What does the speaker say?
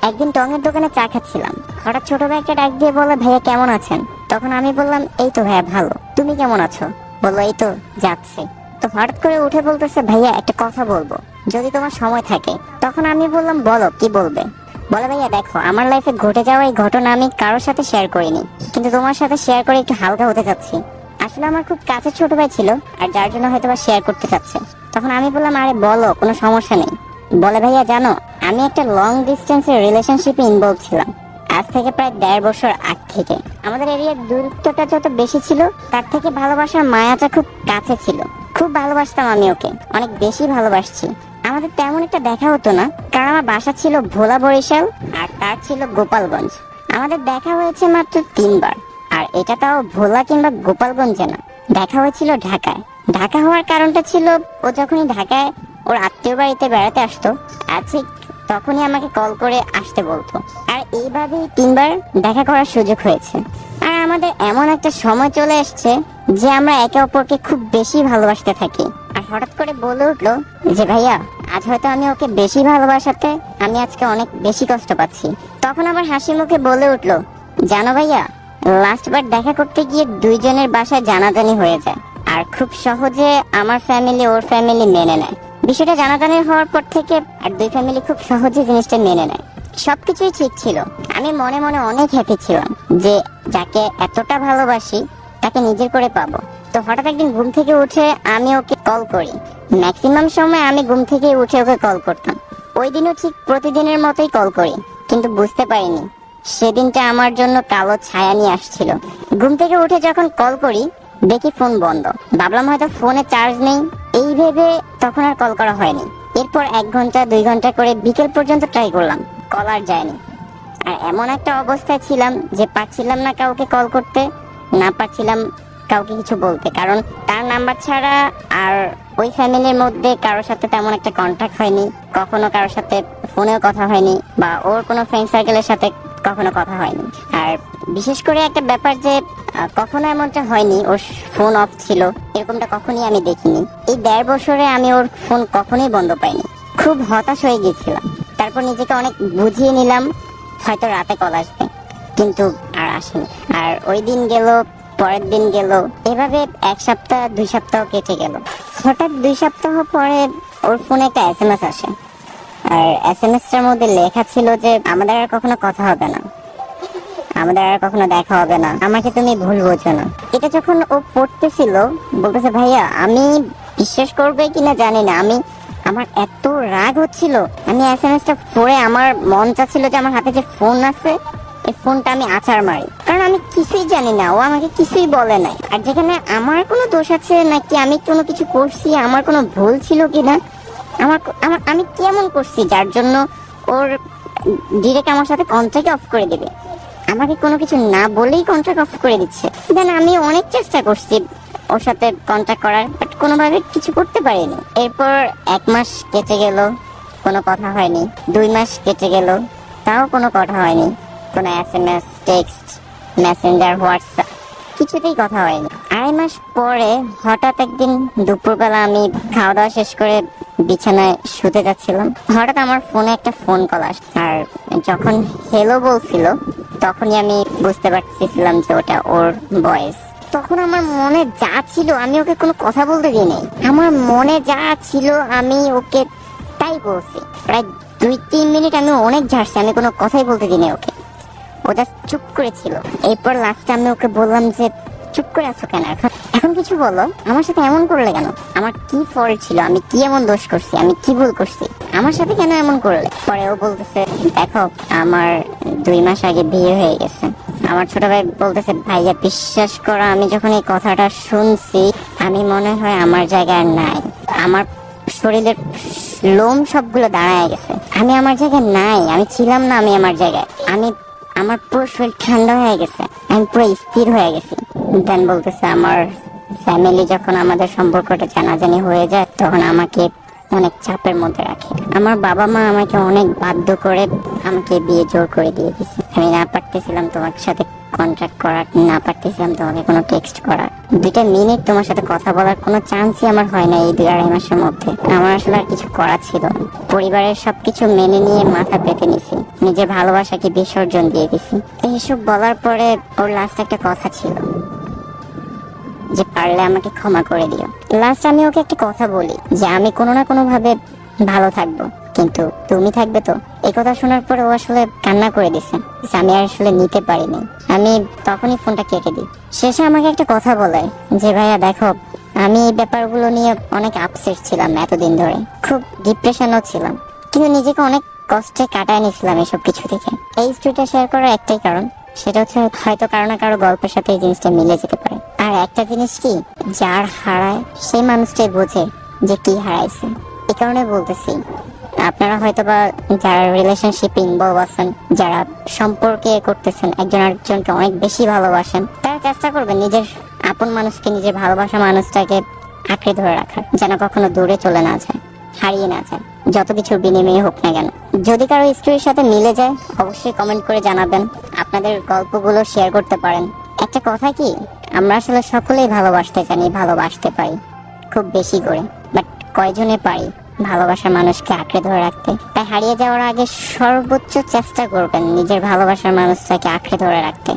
একদিন টঙের দোকানে চা খাচ্ছিলাম, হঠাৎ ছোট ভাইকে ডাক দিয়ে বলে, ভাইয়া কেমন আছেন? তখন আমি বললাম, এই তো ভাইয়া ভালো, তুমি কেমন আছো? বললো, এই তো যাচ্ছে। তো হঠাৎ করে উঠে বলতেছে, ভাইয়া একটা কথা বলবো, যদি তোমার সময় থাকে। তখন আমি বললাম, বলো, কি বলবে? বলে, ভাইয়া দেখো, আমার লাইফে ঘটে যাওয়া এই ঘটনা আমি কারোর সাথে শেয়ার করিনি, কিন্তু তোমার সাথে শেয়ার করে একটু হালকা হতে চাচ্ছি। আসলে আমার খুব কাছের ছোট ভাই ছিল, আর যার জন্য হয়তো বা শেয়ার করতে চাচ্ছে। তখন আমি বললাম, আরে বলো, কোনো সমস্যা নেই। বলে, ভাইয়া জানো, আমি একটা লং ডিস্টেন্সের রিলেশনশিপে ইনভলভ ছিলাম, আজ থেকে প্রায় 1.5 বছর আগ থেকে। আমাদের এরিয়ার দূরত্বটা যত বেশি ছিল, তার থেকে ভালোবাসার মায়াটা খুব কাছে ছিল। খুব ভালোবাসতাম আমি ওকে, অনেক বেশি ভালোবাসছি। আমাদের তেমন একটা দেখা হতো না, কারণ আমার বাসা ছিল ভোলা বরিশাল, আর তার ছিল গোপালগঞ্জ। আমাদের দেখা হয়েছে মাত্র 3 বার, আর এটা তাও ভোলা কিংবা গোপালগঞ্জে না, দেখা হয়েছিল ঢাকায়। ঢাকা হওয়ার কারণটা ছিল, ও যখনই ঢাকায় ওর আত্মীয় বাড়িতে বেড়াতে আসতো, ঠিক তখনই আমাকে কল করে আসতে বলতো। আর এইভাবেই 3 বার দেখা করার সুযোগ হয়েছে। আর আমাদের এমন একটা সময় চলে এসছে যে আমরা একে অপরকে খুব বেশি ভালোবাসতে থাকি। আর হঠাৎ করে বলে উঠলো যে, ভাইয়া আজ হয়তো আমি ওকে বেশি ভালোবাসাতে আমি আজকে অনেক বেশি কষ্ট পাচ্ছি। তখন আবার হাসি মুখে বলে উঠলো, জানো ভাইয়া, লাস্ট বার দেখা করতে গিয়ে 2 জনের বাসায় জানাজানি হয়ে যায়, আর খুব সহজে আমার ফ্যামিলি ওর ফ্যামিলি মেনে নেয়। বিষয়টা জানাজানি হওয়ার পর থেকে আর 2 ফ্যামিলি খুব সহজে জিনিসটা মেনে নেয়। সবকিছুই ঠিক ছিল। আমি মনে মনে অনেক হ্যাপি ছিলাম যে যাকে এতটা ভালোবাসি তাকে নিজের করে পাবো। তো হঠাৎ একদিন ঘুম থেকে উঠে আমি ওকে কল করি। ম্যাক্সিমাম সময় আমি ঘুম থেকে উঠে ওকে কল করতাম। ওই দিনও ঠিক প্রতিদিনের মতোই কল করি, কিন্তু বুঝতে পারিনি সেদিনটা আমার জন্য কালো ছায়া নিয়ে আসছিল। ঘুম থেকে উঠে যখন কল করি, দেখি ফোন বন্ধ। ভাবলাম হয়তো ফোনে চার্জ নেই, এই ভেবে তখন আর কল করা হয়নি। এরপর 1 ঘন্টা 2 ঘন্টা করে বিকেল পর্যন্ত ট্রাই করলাম, কল আর যায়নি। আর এমন একটা অবস্থায় ছিলাম যে পারছিলাম না কাউকে কল করতে, না পারছিলাম কাউকে কিছু বলতে, কারণ তার নাম্বার ছাড়া আর ওই ফ্যামিলির মধ্যে কারোর সাথে তেমন একটা কন্ট্যাক্ট হয়নি, কখনো কারোর সাথে ফোনেও কথা হয়নি, বা ওর কোনো ফ্রেন্ড সার্কেলের সাথে কখনো কথা হয়নি। আর বিশেষ করে একটা ব্যাপার যে কখনো এমনটা হয়নি ওর ফোন অফ ছিল, এরকমটা কখনই আমি দেখিনি। এই 1.5 বছরে আমি ওর ফোন কখনোই বন্ধ পাইনি। খুব হতাশ হয়ে গেছিলাম। তারপর নিজেকে অনেক বুঝিয়ে নিলাম হয়তো রাতে কল আসবে, কিন্তু আর আসেনি। আর ওই দিন গেল, পরের দিন গেল, এভাবে 1 সপ্তাহ 2 সপ্তাহ কেটে গেল। হঠাৎ 2 সপ্তাহ পরে ওর ফোনে একটা SMS আসে, আর SMS-টার মধ্যে লেখা ছিল যে আমাদের আর কখনো কথা হবে না, আমাদের আর কখনো দেখা হবে না, আমাকে তুমি ভুল বোঝো না। এটা যখন ও পড়তেছিল, বলতেছে, ভাইয়া আমি বিশ্বাস করবে কিনা জানি না, আমার এত রাগ হচ্ছিল, আমি SMS-টা পড়ে আমার মন চাচ্ছিল যে আমার হাতে যে ফোন আছে এই ফোনটা আমি আছাড় মারি, কারণ আমি কিছুই জানি না, ও আমাকে কিছুই বলে নাই। আর যেখানে আমার কোনো দোষ আছে নাকি আমি কোনো কিছু করছি, আমার কোনো ভুল ছিল কিনা, আমি কেমন করছি যার জন্য ওর ডিরেক্ট আমার সাথে কন্ট্যাক্ট অফ করে দেবে, আমাকে কোনো কিছু না বলেই কন্ট্যাক্ট অফ করে দিচ্ছে। দেন আমি অনেক চেষ্টা করছি ওর সাথে কন্ট্যাক্ট করার, বাট কোনোভাবে কিছু করতে পারিনি। এরপর 1 মাস কেটে গেল, কোনো কথা হয়নি। 2 মাস কেটে গেল, তাও কোনো কথা হয়নি। কোনো SMS, টেক্সট, মেসেঞ্জার, হোয়াটসঅ্যাপ কিছুতেই কথা হয়নি। 2.5 মাস পরে হঠাৎ একদিন দুপুরবেলা আমি খাওয়া দাওয়া শেষ করে বিছানায় শুতে যাচ্ছিলাম, হঠাৎ আমার ফোনে একটা ফোন কল আসে। আর যখন হ্যালো বলছিল তখনই আমি বুঝতে পারছিলাম যে ওটা ওর ভয়েস। তখন আমার মনে যা ছিল, আমি ওকে কোনো কথা বলতে দিই নাই, আমার মনে যা ছিল আমি ওকে তাই বলছি। প্রায় 2-3 মিনিট আমি অনেক ঝাড়ছি, আমি কোনো কথাই বলতে দিই নাই ওকে। ও জাস্ট চুপ করেছিল। এরপর লাস্টে আমি ওকে বললাম যে, চুপ করে আছো কেন, এখন কিছু বলো, আমার সাথে এমন করলে কেন, আমার কি ফল্ট ছিল, আমি কি এমন দোষ করছি, আমি কি ভুল করছি, আমার সাথে কেন এমন করলে? পরে ও বলতেছে, দেখো আমার 2 মাস আগে বিয়ে হয়ে গেছে। আমার ছোট ভাই বলতেছে, ভাইয়া বিশ্বাস করো, আমি যখন এই কথাটা শুনছি আমি মনে হয় আমার জায়গায় নাই, আমার শরীরের লোম সবগুলো দাঁড়ায় গেছে, আমি আমার জায়গায় নাই, আমি ছিলাম না আমি আমার জায়গায়, আমার পুরো শরীর ঠান্ডা হয়ে গেছে, আমি পুরো স্থির হয়ে গেছি। দেন বলতেছে, আমার ফ্যামিলি যখন আমাদের সম্পর্কটা জানাজানি হয়ে যায় তখন আমাকে অনেক চাপের মধ্যে রাখে। আমার বাবা মা আমাকে অনেক বাধ্য করে আমাকে বিয়ে জোর করে দিয়ে দিছে। আমি না পারতেছিলাম তোমার সাথে কন্ট্যাক্ট করার, না পারতেছিলাম তোমাকে কোনো টেক্সট করার। 2টা মিনিট তোমার সাথে কথা বলার কোনো চান্সই আমার হয় না এই 2-2.5 মাসের মধ্যে। আমার আসলে আর কিছু করার ছিল না। পরিবারের সবকিছু মেনে নিয়ে মাথা পেতে নিছি, নিজের ভালোবাসাকে বিসর্জন দিয়ে দিছি। এইসব বলার পরে ওর লাস্ট একটা কথা ছিল যে পারলে আমাকে ক্ষমা করে দিও। লাস্ট আমি ওকে একটা কথা বলি যে আমি কোনো না কোনো ভাবে ভালো থাকবো, কিন্তু তুমি থাকবে তো। এই কথা শোনার পরে ও আসলে কান্না করে দিছে। আমি আর আসলে নিতে পারিনি, আমি তখনই ফোনটা কেটে দিই। শেষে আমাকে একটা কথা বলে যে ভাইয়া দেখো, আমি এই ব্যাপারগুলো নিয়ে অনেক আপসেট ছিলাম এতদিন ধরে, খুব ডিপ্রেশনও ছিলাম, কিন্তু নিজেকে অনেক কষ্টে কাটায় নিয়েছিলাম এসব কিছু থেকে। এই স্টোরিটা শেয়ার করার একটাই কারণ, সেটা হচ্ছে হয়তো কারো না কারো গল্পের সাথে এই জিনিসটা মিলে যেতে পারে। আর একটা জিনিস কি, যার হারায় সেই মানুষটাই বোঝে যে কি হারাইছে। এই কারণে বলতেছি, আপনারা হয়তোবা যারা রিলেশনশিপ ইনভলভ আছেন, যারা সম্পর্কে করতেছেন, একজন আরেকজনকে অনেক বেশি ভালোবাসেন, তারা চেষ্টা করবেন নিজের আপন মানুষকে, নিজের ভালোবাসা মানুষটাকে আঁকড়ে ধরে রাখার, যেন কখনো দূরে চলে না যায়, হারিয়ে না যায়, যত কিছুর বিনিময়ে হোক না কেন। যদি কারো স্টোরির সাথে মিলে যায় অবশ্যই কমেন্ট করে জানাবেন, আপনাদের গল্পগুলো শেয়ার করতে পারেন। একটা কথা কি, আমরা আসলে সকলেই ভালোবাসতে জানি, ভালোবাসতে পারি খুব বেশি করে, বাট কয়জনে পারি ভালোবাসার মানুষকে আঁকড়ে ধরে রাখতে। তাই হারিয়ে যাওয়ার আগে সর্বোচ্চ চেষ্টা করবেন নিজের ভালোবাসার মানুষটাকে আঁকড়ে ধরে রাখতে।